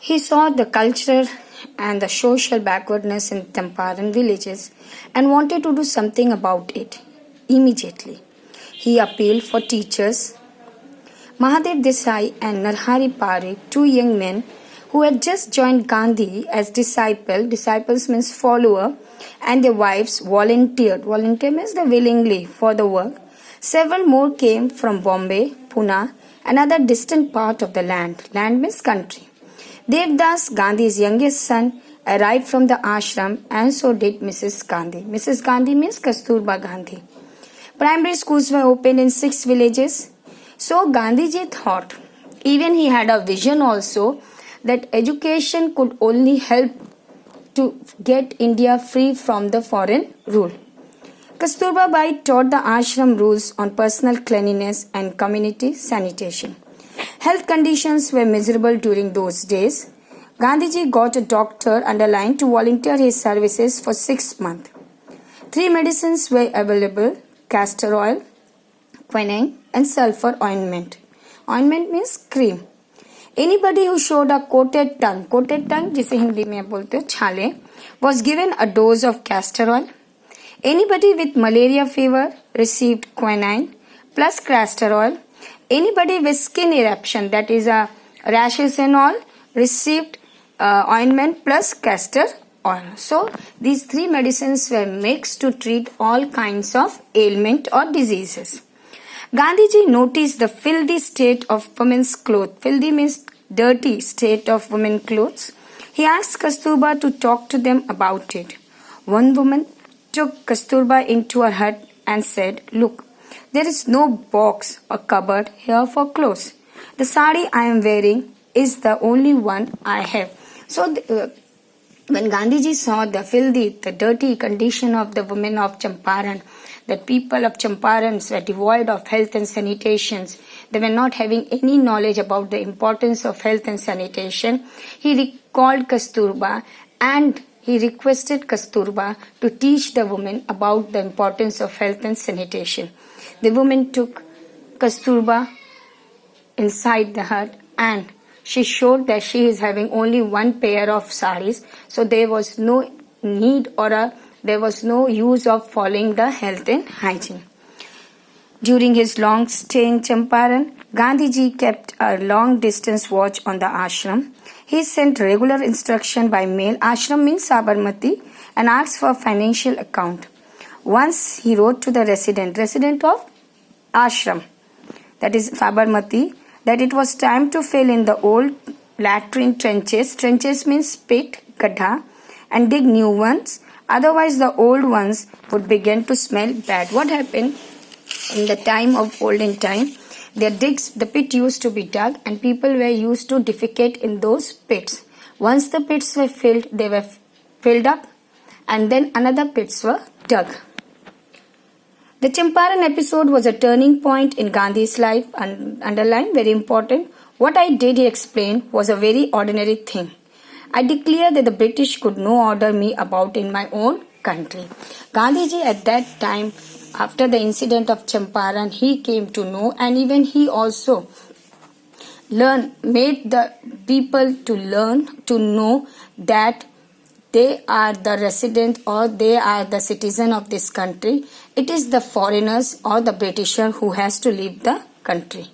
He saw the culture and the social backwardness in Champaran villages and wanted to do something about it immediately. He appealed for teachers. Mahadev Desai and Narhari Parikh, two young men who had just joined Gandhi as disciples means follower, and their wives volunteered. Volunteer means they willingly for the work. Several more came from Bombay, Pune, another distant part of the land. Land means country. Devdas, Gandhi's youngest son, arrived from the ashram, and so did Mrs. Gandhi. Mrs. Gandhi means Kasturba Gandhi. Primary schools were opened in 6 villages. So Gandhiji thought, even he had a vision also, that education could only help to get India free from the foreign rule. Kasturba Bai taught the ashram rules on personal cleanliness and community sanitation. Health conditions were miserable during those days. Gandhiji got a doctor underlined to volunteer his services for 6 months. 3 medicines were available: castor oil, quinine, and sulfur ointment. Ointment means cream. Anybody who showed a coated tongue जिसे हिंदी में बोलते हैं छाले, was given a dose of castor oil. Anybody with malaria fever received quinine plus castor oil. Anybody with skin eruption, that is a rashes and all, received ointment plus castor oil. So these 3 medicines were mixed to treat all kinds of ailment or diseases. Gandhiji noticed the filthy state of women's clothes. Filthy means dirty state of women's clothes. He asked Kasturba to talk to them about it. One woman took Kasturba into her hut and said, "Look, there is no box or cupboard here for clothes. The sari I am wearing is the only one I have." So when Gandhiji saw the filthy, the dirty condition of the women of Champaran, that people of Champaran were devoid of health and sanitation, they were not having any knowledge about the importance of health and sanitation, he recalled Kasturba and he requested Kasturba to teach the women about the importance of health and sanitation. The woman took Kasturba inside the hut and she showed that she is having only one pair of saris, so there was no need or there was no use of following the health and hygiene. During his long stay in Champaran, Gandhiji kept a long distance watch on the ashram. He sent regular instruction by mail. Ashram means Sabarmati, and asked for financial account. Once he wrote to the resident of ashram, that is Sabarmati, that it was time to fill in the old latrine trenches. Trenches means pit, gadha, and dig new ones. Otherwise, the old ones would begin to smell bad. What happened in the time of olden time? The pit used to be dug, and people were used to defecate in those pits. Once the pits were filled, they were filled up, and then another pits were dug. The Champaran episode was a turning point in Gandhi's life, and underline very important. What I did, he explained, was a very ordinary thing. I declare that the British could no order me about in my own country. Gandhiji at that time, after the incident of Champaran, he came to know, and even he also made the people to learn, to know that they are the resident or they are the citizen of this country. It is the foreigners or the Britisher who has to leave the country.